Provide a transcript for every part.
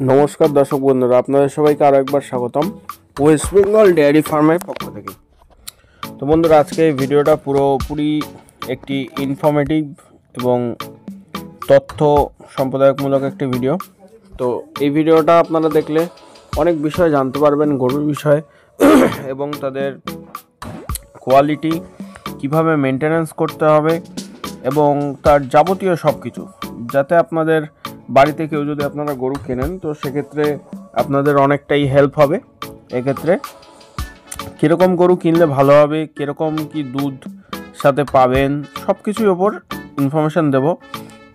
নমস্কার দর্শক বন্ধুরা, আপনাদের সবাইকে আরও একবার স্বাগতম ওয়েস্ট বেঙ্গল ডেয়ারি ফার্মের পক্ষ থেকে। তো বন্ধুরা, আজকে এই ভিডিওটা পুরোপুরি একটি ইনফরমেটিভ এবং তথ্য সম্প্রদায়কমূলক একটি ভিডিও। তো এই ভিডিওটা আপনারা দেখলে অনেক বিষয় জানতে পারবেন গরুর বিষয়ে এবং তাদের কোয়ালিটি কিভাবে মেনটেনেন্স করতে হবে এবং তার যাবতীয় সব কিছু, যাতে আপনাদের বাড়িতে কেউ যদি আপনারা গরু কেনেন তো সেক্ষেত্রে আপনাদের অনেকটাই হেল্প হবে। এক্ষেত্রে কীরকম গরু কিনলে ভালো হবে, কীরকম কি দুধ সাথে পাবেন, সব কিছুর ওপর ইনফরমেশান দেব।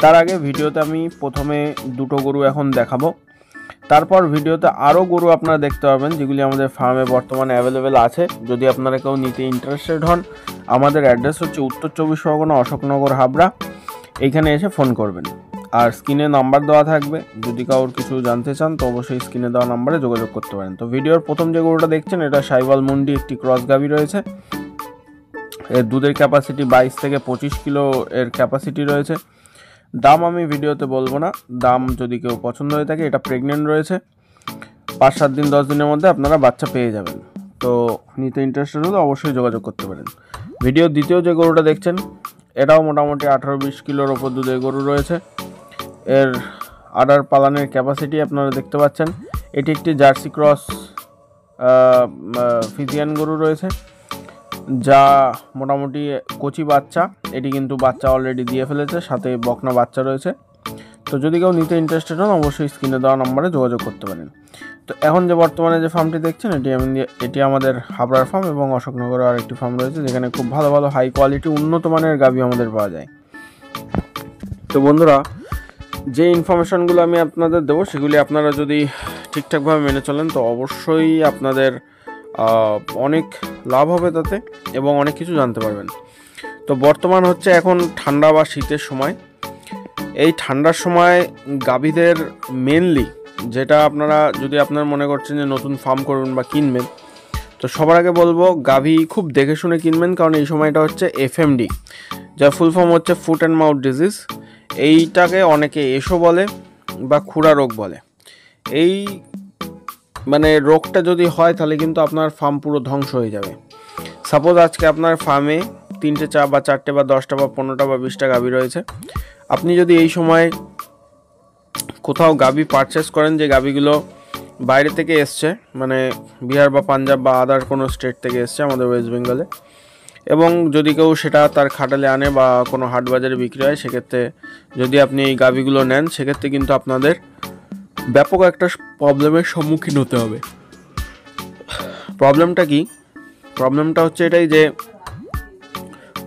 তার আগে ভিডিওতে আমি প্রথমে দুটো গরু এখন দেখাবো, তারপর ভিডিওতে আরও গরু আপনারা দেখতে পাবেন যেগুলি আমাদের ফার্মে বর্তমানে অ্যাভেলেবেল আছে। যদি আপনারা কেউ নিতে ইন্টারেস্টেড হন, আমাদের অ্যাড্রেস হচ্ছে উত্তর 24 পরগনা, অশোকনগর, হাবড়া। এইখানে এসে ফোন করবেন, আর স্ক্রিনে নাম্বার দেওয়া থাকবে। যদি কারোর কিছু জানতে চান তো অবশ্যই স্ক্রিনে দেওয়া নাম্বারে যোগাযোগ করতে পারেন। তো ভিডিওর প্রথম যে গরুটা দেখছেন, এটা সাইওয়াল মুন্ডি একটি ক্রস গাভী রয়েছে। এর দুধের ক্যাপাসিটি 22 থেকে 25 কিলো এর ক্যাপাসিটি রয়েছে। দাম আমি ভিডিওতে বলবো না, দাম যদি কেউ পছন্দ হয়ে থাকে। এটা প্রেগনেন্ট রয়েছে, 5-7 দিন 10 দিনের মধ্যে আপনারা বাচ্চা পেয়ে যাবেন। তো নিতে ইন্টারেস্টেড হলে অবশ্যই যোগাযোগ করতে পারেন। ভিডিওর দ্বিতীয় যে গরুটা দেখছেন, এটাও মোটামুটি 18-20 কিলোর ওপর দুধের গরু রয়েছে। এর আডার পালানের ক্যাপাসিটি আপনারা দেখতে পাচ্ছেন। এটি একটি জার্সি ক্রস ফিজিয়ান গরু রয়েছে, যা মোটামুটি কচি বাচ্চা। এটি কিন্তু বাচ্চা অলরেডি দিয়ে ফেলেছে, সাথে বকনা বাচ্চা রয়েছে। তো যদি কেউ নিতে ইন্টারেস্টেড হন অবশ্যই স্ক্রিনে দেওয়া নম্বরে যোগাযোগ করতে পারেন। তো এখন যে বর্তমানে যে ফার্মটি দেখছেন, এটি আমাদের হাবড়ার ফার্ম এবং অশোকনগরে আরেকটি ফার্ম রয়েছে, যেখানে খুব ভালো ভালো হাই কোয়ালিটি উন্নত মানের গাভী আমাদের পাওয়া যায়। তো বন্ধুরা, যে ইনফরমেশানগুলো আমি আপনাদের দেবো সেগুলি আপনারা যদি ঠিকঠাকভাবে মেনে চলেন তো অবশ্যই আপনাদের অনেক লাভ হবে তাতে, এবং অনেক কিছু জানতে পারবেন। তো বর্তমান হচ্ছে এখন ঠান্ডা বা শীতের সময়। এই ঠান্ডার সময় গাভীদের মেনলি যেটা আপনারা যদি আপনারা মনে করছেন যে নতুন ফার্ম করবেন বা কিনবেন, তো সবার আগে বলবো গাভী খুব দেখে শুনে কিনবেন, কারণ এই সময়টা হচ্ছে এফএমডি, যার ফুল ফর্ম হচ্ছে ফুট অ্যান্ড মাউথ ডিজিজ। এইটাকে অনেকে এসো বলে বা খুরা রোগ বলে। এই মানে রোগটা যদি হয় তাহলে কিন্তু আপনার ফার্ম পুরো ধ্বংস হয়ে যাবে। সাপোজ আজকে আপনার ফার্মে 3টে বা 4টে বা 10টা বা 15টা বা 20টা গাভী রয়েছে। আপনি যদি এই সময় কোথাও গাভী পারচেস করেন যে গাভীগুলো বাইরে থেকে এসছে, মানে বিহার বা পাঞ্জাব বা আদার কোনো স্টেট থেকে এসছে আমাদের ওয়েস্ট বেঙ্গলে, এবং যদি কেউ সেটা তার খাটালে আনে বা কোনো হাট বাজারে বিক্রি হয়, সেক্ষেত্রে যদি আপনি এই গাভীগুলো নেন সেক্ষেত্রে কিন্তু আপনাদের ব্যাপক একটা প্রবলেমের সম্মুখীন হতে হবে। প্রবলেমটা কি? প্রবলেমটা হচ্ছে এটাই যে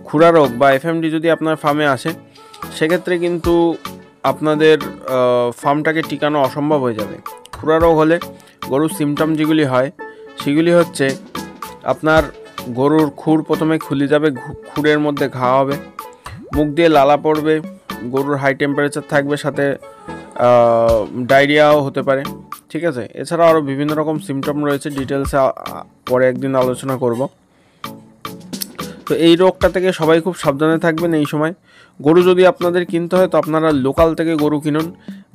খুরা রোগ বা এফএমডি যদি আপনার ফার্মে আসে, সেক্ষেত্রে কিন্তু আপনাদের ফার্মটাকে টিকানো অসম্ভব হয়ে যাবে। খুরা রোগ হলে গরুর সিমটম যেগুলি হয় সেগুলি হচ্ছে আপনার গরুর খুর প্রথমে খুলে যাবে, খুরের মধ্যে ঘা হবে, মুখ দিয়ে লালা পড়বে, গরুর হাই টেম্পারেচার থাকবে, সাথে ডায়রিয়াও হতে পারে। ঠিক আছে, এছাড়াও আরও বিভিন্ন রকম সিমটম রয়েছে, ডিটেলসে পরে একদিন আলোচনা করব। তো এই রোগটা থেকে সবাই খুব সাবধানে থাকবেন এই সময়। গরু যদি আপনাদের কিনতে হয় তো আপনারা লোকাল থেকে গরু কিনুন,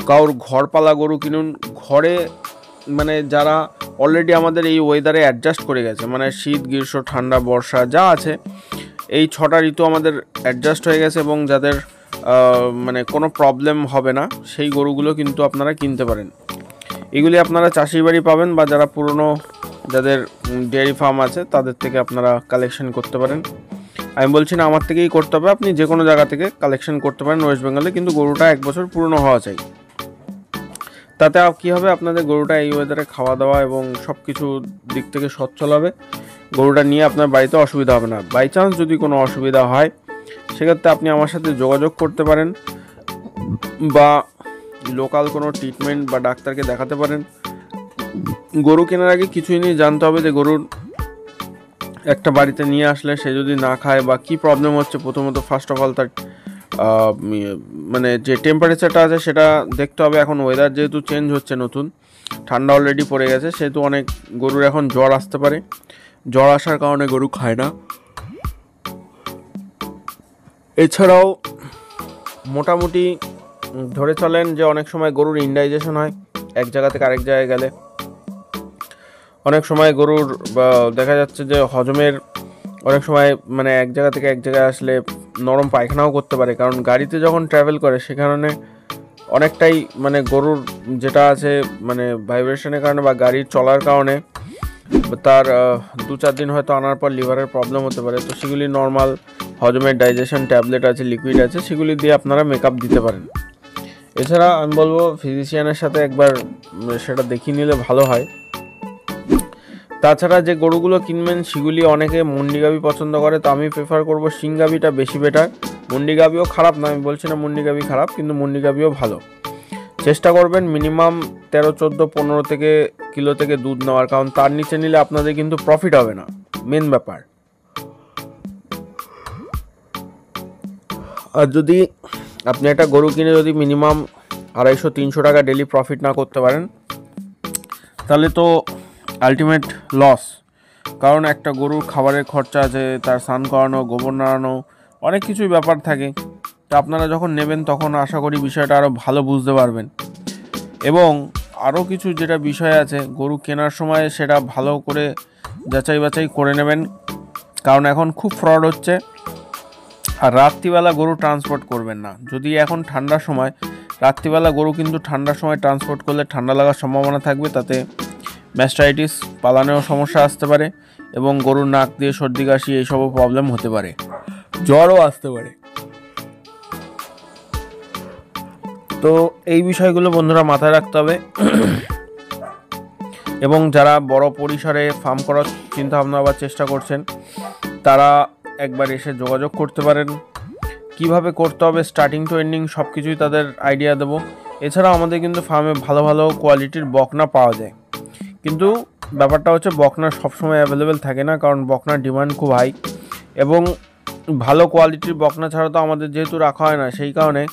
কারোর ঘরপালা গরু কিনুন। ঘরে মানে যারা অলরেডি আমাদের এই ওয়েদারে অ্যাডজাস্ট করে গেছে, মানে শীত, গ্রীষ্ম, ঠান্ডা, বর্ষা যা আছে, এই 6টা ঋতু আমাদের অ্যাডজাস্ট হয়ে গেছে এবং যাদের মানে কোনো প্রবলেম হবে না, সেই গরুগুলো কিন্তু আপনারা কিনতে পারেন। এগুলি আপনারা চাষি বাড়ি পাবেন বা যারা পুরনো যাদের ডেয়ারি ফার্ম আছে তাদের থেকে আপনারা কালেকশন করতে পারেন। আমি বলছি না আমার থেকেই করতে হবে, আপনি যে কোনো জায়গা থেকে কালেকশন করতে পারেন ওয়েস্ট বেঙ্গলে, কিন্তু গরুটা 1 বছর পুরনো হওয়া চাই। তাতে কী হবে, আপনাদের গরুটা এই ওয়েদারে খাওয়া দাওয়া এবং সব কিছু দিক থেকে সচ্ছল হবে। গরুটা নিয়ে আপনার বাড়িতে অসুবিধা হবে না। বাই চান্স যদি কোনো অসুবিধা হয় সেক্ষেত্রে আপনি আমার সাথে যোগাযোগ করতে পারেন বা লোকাল কোনো ট্রিটমেন্ট বা ডাক্তারকে দেখাতে পারেন। গরু কেনার আগে কিছু জিনিস জানতে হবে, যে গরুর একটা বাড়িতে নিয়ে আসলে সে যদি না খায় বা কী প্রবলেম হচ্ছে, প্রথমত ফার্স্ট অফ অল তার মানে যে টেম্পারেচারটা আছে সেটা দেখতে হবে। এখন ওয়েদার যেহেতু চেঞ্জ হচ্ছে, নতুন ঠান্ডা অলরেডি পড়ে গেছে, সেহেতু অনেক গরুর এখন জ্বর আসতে পারে। জ্বর আসার কারণে গরু খায় না। এছাড়াও মোটামুটি ধরে চলেন যে অনেক সময় গরুর ইনডাইজেশন হয়। এক জায়গা থেকে আরেক জায়গায় গেলে অনেক সময় গরুর দেখা যাচ্ছে যে হজমের অনেক সময় মানে এক জায়গা থেকে এক জায়গায় আসলে নরম পায়খানাও করতে পারে, কারণ গাড়িতে যখন ট্রাভেল করে সেখানে অনেকটাই মানে গরুর যেটা আছে মানে ভাইব্রেশনের কারণে বা গাড়ির চলার কারণে তার 2-4 দিন হয়তো আনার পর লিভারের প্রবলেম হতে পারে। তো সেগুলি নর্মাল হজমের ডাইজেশন ট্যাবলেট আছে, লিকুইড আছে, সেগুলি দিয়ে আপনারা মেকআপ দিতে পারেন। এছাড়া আমি বলবো ফিজিশিয়ানের সাথে একবার সেটা দেখিয়ে নিলে ভালো হয়। তাছাড়া যে গরুগুলো কিনবেন সেগুলি অনেকে মুন্ডি গাভি পছন্দ করে, তো আমি প্রেফার করবো শিং গাভিটা বেশি বেটার। মুন্ডি গাভিও খারাপ না, আমি বলছি না মুন্ডি গাভি খারাপ, কিন্তু মুন্ডি গাভিও ভালো। চেষ্টা করবেন মিনিমাম 13, 14, 15 থেকে কিলো থেকে দুধ নেওয়ার, কারণ তার নিচে নিলে আপনাদের কিন্তু প্রফিট হবে না, মেন ব্যাপার। আর যদি আপনি একটা গরু কিনে যদি মিনিমাম 250-300 টাকা ডেলি প্রফিট না করতে পারেন তাহলে তো আলটিমেট লস, কারণ একটা গরুর খাবারের খরচা আছে, তার স্নান করানো, গোবর নাড়ানো, অনেক কিছুই ব্যাপার থাকে। তো আপনারা যখন নেবেন তখন আশা করি বিষয়টা আরও ভালো বুঝতে পারবেন। এবং আরও কিছু যেটা বিষয় আছে গরু কেনার সময় সেটা ভালো করে যাচাই বাছাই করে নেবেন, কারণ এখন খুব ফ্রড হচ্ছে। আর রাত্রিবেলা গরু ট্রান্সপোর্ট করবেন না, যদি এখন ঠান্ডার সময় রাত্রিবেলা গরু কিন্তু ঠান্ডার সময় ট্রান্সপোর্ট করলে ঠান্ডা লাগার সম্ভাবনা থাকবে, তাতে ম্যাস্টাইটিস পালানেও সমস্যা আসতে পারে এবং গরুর নাক দিয়ে সর্দি কাশি এইসবও প্রবলেম হতে পারে, জ্বরও আসতে পারে। তো এই বিষয়গুলো বন্ধুরা মাথায় রাখতে হবে। এবং যারা বড় পরিসরে ফার্ম করার চিন্তা ভাবনা বা চেষ্টা করছেন তারা একবার এসে যোগাযোগ করতে পারেন। কিভাবে করতে হবে স্টার্টিং টু এন্ডিং সব কিছুই তাদের আইডিয়া দেবো। এছাড়াও আমাদের কিন্তু ফার্মে ভালো ভালো কোয়ালিটির বকনা পাওয়া যায়, কিন্তু ব্যাপারটা হচ্ছে বকনা সবসময় অ্যাভেলেবেল থাকে না, কারণ বকনার ডিমান্ড খুব হাই এবং ভালো কোয়ালিটির বকনা ছাড়া তো আমাদের যেহেতু রাখা হয় না, সেই কারণে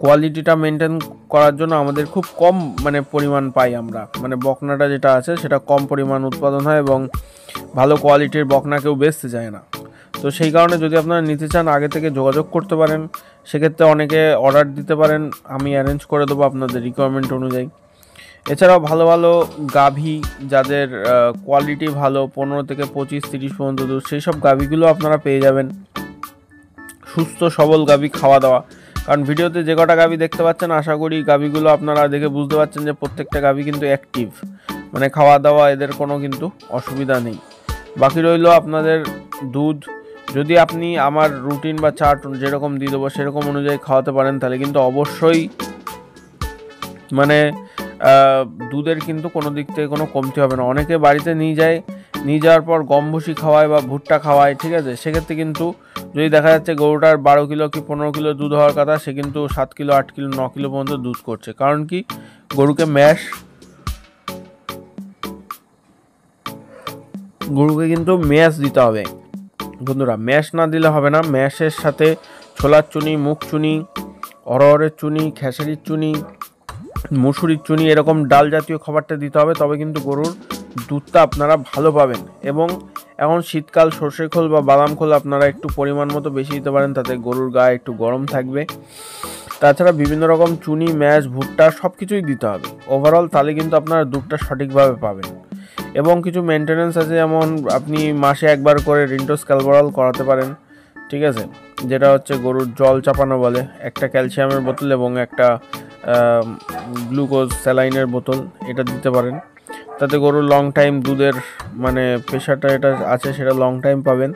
কোয়ালিটিটা মেনটেন করার জন্য আমাদের খুব কম মানে পরিমাণ পাই আমরা, মানে বকনাটা যেটা আছে সেটা কম পরিমাণ উৎপাদন হয় এবং ভালো কোয়ালিটির বকনা কেউ বেচতে চায় না। তো সেই কারণে যদি আপনারা নিতে চান আগে থেকে যোগাযোগ করতে পারেন, সেক্ষেত্রে অনেকে অর্ডার দিতে পারেন, আমি অ্যারেঞ্জ করে দেবো আপনাদের রিকোয়ারমেন্ট অনুযায়ী। এছাড়াও ভালো ভালো গাভী যাদের কোয়ালিটি ভালো 15 থেকে 25-30 পর্যন্ত দুধ, সেই সব গাভীগুলো আপনারা পেয়ে যাবেন। সুস্থ সবল গাভী, খাওয়া দাওয়া, কারণ ভিডিওতে যে কটা গাভী দেখতে পাচ্ছেন আশা করি গাভীগুলো আপনারা দেখে বুঝতে পারছেন যে প্রত্যেকটা গাভী কিন্তু অ্যাক্টিভ, মানে খাওয়া দাওয়া এদের কোনো কিন্তু অসুবিধা নেই। বাকি রইল আপনাদের দুধ, যদি আপনি আমার রুটিন বা চার্ট যেরকম দিয়ে দেবো সেরকম অনুযায়ী খাওয়াতে পারেন তাহলে কিন্তু অবশ্যই মানে দুধের কিন্তু কোনো দিক থেকে কোনো কমতি হবে না। অনেকে বাড়িতে নিয়ে যাওয়ার পর গম ভুসি খাওয়ায় বা ভুট্টা খাওয়ায়, ঠিক আছে, সেক্ষেত্রে কিন্তু যদি দেখা যাচ্ছে গরুটার 12 কিলো কি 15 কিলো দুধ হওয়ার কথা, সে কিন্তু 7 কিলো 8 কিলো 9 কিলো পর্যন্ত দুধ করছে। কারণ কি, গরুকে কিন্তু ম্যাশ দিতে হবে বন্ধুরা, ম্যাশ না দিলে হবে না। ম্যাশের সাথে ছোলার চুনি, মুগ চুনি, অরহরের চুনি, খেসারির চুনি, মুসুরির চুনি, এরকম ডাল জাতীয় খাবারটা দিতে হবে, তবে কিন্তু গরুর দুধটা আপনারা ভালো পাবেন। এবং এখন শীতকাল, সর্ষে খোল বা বাদাম খোল আপনারা একটু পরিমাণ মতো বেশি দিতে পারেন, তাতে গরুর গায়ে একটু গরম থাকবে। তাছাড়া বিভিন্ন রকম চুনি, ম্যাশ, ভুট্টা সব কিছুই দিতে হবে ওভারঅল, তাহলে কিন্তু আপনারা দুধটা সঠিকভাবে পাবেন। এবং কিছু মেনটেনেন্স আছে, যেমন আপনি মাসে একবার করে রিন্টোস ক্যালবোরল করাতে পারেন, ঠিক আছে, যেটা হচ্ছে গরুর জল চাপানো বলে, একটা ক্যালসিয়ামের বোতল এবং একটা গ্লুকোজ স্যালাইনের বোতল, এটা দিতে পারেন। তাতে গরুর লং টাইম দুধের মানে প্রেশারটা এটা আছে সেটা লং টাইম পাবেন।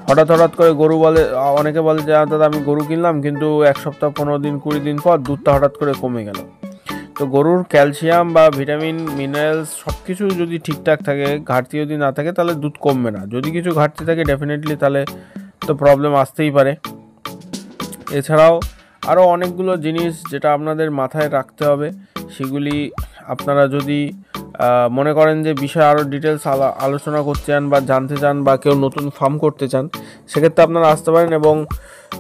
হঠাৎ করে গরু বলে, অনেকে বলে যে দাদা আমি গরু কিনলাম কিন্তু 1 সপ্তাহ 15 দিন 20 দিন পর দুধটা হঠাৎ করে কমে গেল। তো গরুর ক্যালসিয়াম বা ভিটামিন মিনারেলস সব কিছু যদি ঠিকঠাক থাকে, ঘাটতি যদি না থাকে তাহলে দুধ কমবে না। যদি কিছু ঘাটতি থাকে ডেফিনেটলি তাহলে তো প্রবলেম আসতেই পারে। এছাড়াও আরও অনেকগুলো জিনিস যেটা আপনাদের মাথায় রাখতে হবে, সেগুলি আপনারা যদি মনে করেন যে বিষয়ে আরও ডিটেলস আলোচনা করতে চান বা জানতে চান বা কেউ নতুন ফার্ম করতে চান, সেক্ষেত্রে আপনারা আসতে পারেন। এবং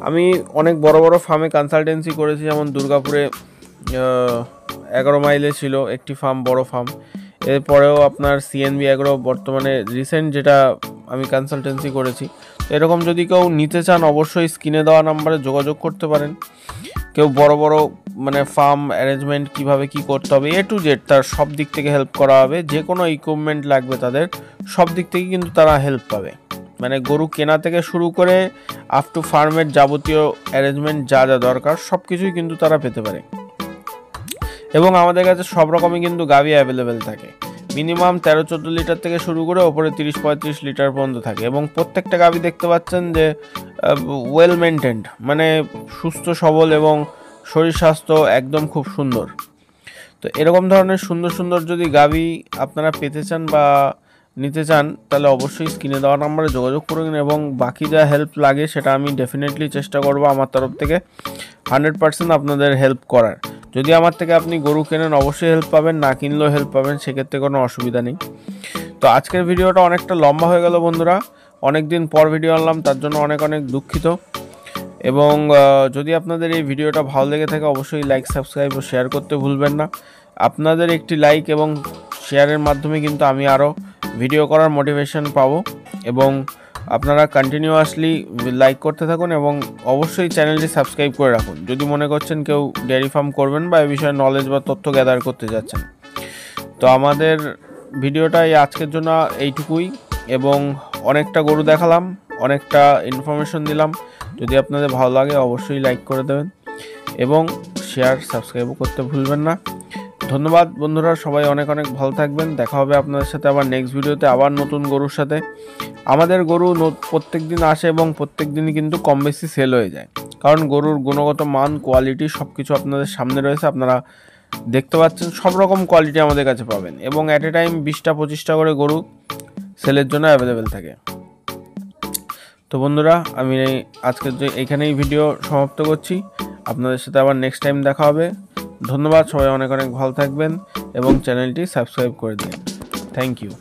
আমি অনেক বড় বড় ফার্মে কনসালটেন্সি করেছি, যেমন দুর্গাপুরে 11 মাইলে ছিল একটি ফার্ম, বড় ফার্ম। এরপরেও আপনার CNB এগ্রো বর্তমানে রিসেন্ট যেটা আমি কনসালটেন্সি করেছি। এরকম যদি কেউ নিতে চান অবশ্যই স্ক্রিনে দেওয়া নাম্বারে যোগাযোগ করতে পারেন। কেউ বড় বড় মানে ফার্ম অ্যারেঞ্জমেন্ট কিভাবে কি করতে হবে A to Z তার সব দিক থেকে হেল্প করা হবে। যে কোনো ইকুইপমেন্ট লাগবে তাদের সব দিক থেকে কিন্তু তারা হেল্প পাবে। মানে গরু কেনা থেকে শুরু করে আপ টু ফার্মের যাবতীয় অ্যারেঞ্জমেন্ট যা যা দরকার সব কিছুই কিন্তু তারা পেতে পারে। এবং আমাদের কাছে সব রকমই কিন্তু গাভী অ্যাভেলেবেল থাকে। মিনিমাম 13-14 লিটার থেকে শুরু করে ওপরে 30-35 লিটার পর্যন্ত থাকে। এবং প্রত্যেকটা গাভী দেখতে পাচ্ছেন যে ওয়েল মেনটেন্ড, মানে সুস্থ সবল এবং শরীর স্বাস্থ্য একদম খুব সুন্দর। তো এরকম ধরনের সুন্দর সুন্দর যদি গাভী আপনারা পেতে চান বা নিতে চান তাহলে অবশ্যই স্ক্রিনে দেওয়া নম্বরে যোগাযোগ করুন। এবং বাকি যা হেল্প লাগে সেটা আমি ডেফিনেটলি চেষ্টা করব আমার তরফ থেকে 100% আপনাদের হেল্প করার। যদি আমার থেকে আপনি গরু কেনেন অবশ্যই হেল্প পাবেন, না কিনলেও হেল্প পাবেন, সেক্ষেত্রে কোনো অসুবিধা নেই। তো আজকের ভিডিওটা অনেকটা লম্বা হয়ে গেল বন্ধুরা, অনেক দিন পর ভিডিও আনলাম, তার জন্য অনেক অনেক দুঃখিত। এবং যদি আপনাদের এই ভিডিওটা ভালো লেগে থাকে অবশ্যই লাইক, সাবস্ক্রাইব ও শেয়ার করতে ভুলবেন না। আপনাদের একটি লাইক এবং শেয়ারের মাধ্যমে কিন্তু আমি আরও ভিডিও করার মোটিভেশন পাবো। এবং আপনারা কন্টিনিউয়াসলি লাইক করতে থাকুন এবং অবশ্যই চ্যানেলটি সাবস্ক্রাইব করে রাখুন যদি মনে করছেন কেউ ডেয়ারি ফার্ম করবেন বা এই বিষয়ে নলেজ বা তথ্য গ্যাদার করতে যাচ্ছেন। তো আমাদের ভিডিওটাই আজকের জন্য এইটুকুই। এবং অনেকটা গরু দেখালাম, অনেকটা ইনফরমেশন দিলাম। যদি আপনাদের ভালো লাগে অবশ্যই লাইক করে দেবেন এবং শেয়ার সাবস্ক্রাইবও করতে ভুলবেন না। ধন্যবাদ বন্ধুরা, সবাই অনেক অনেক ভালো থাকবেন। দেখা হবে আপনাদের সাথে আবার নেক্সট ভিডিওতে, আবার নতুন গরুর সাথে। আমাদের গরু প্রত্যেক দিন আসে এবং প্রত্যেক দিনই কিন্তু কম বেশি সেল হয়ে যায়, কারণ গরুর গুণগত মান, কোয়ালিটি সব কিছু আপনাদের সামনে রয়েছে। আপনারা দেখতে পাচ্ছেন সব রকম কোয়ালিটি আমাদের কাছে পাবেন। এবং অ্যাট এ টাইম 20-25টা করে গরু সেলের জন্য অ্যাভেলেবেল থাকে। তো বন্ধুরা, আমি আজকের এইখানেই ভিডিও সমাপ্ত করছি। আপনাদের সাথে আবার নেক্সট টাইম দেখা হবে। ধন্যবাদ, সবাই অনেক অনেক ভালো থাকবেন এবং চ্যানেলটি সাবস্ক্রাইব করে দিন। Thank you.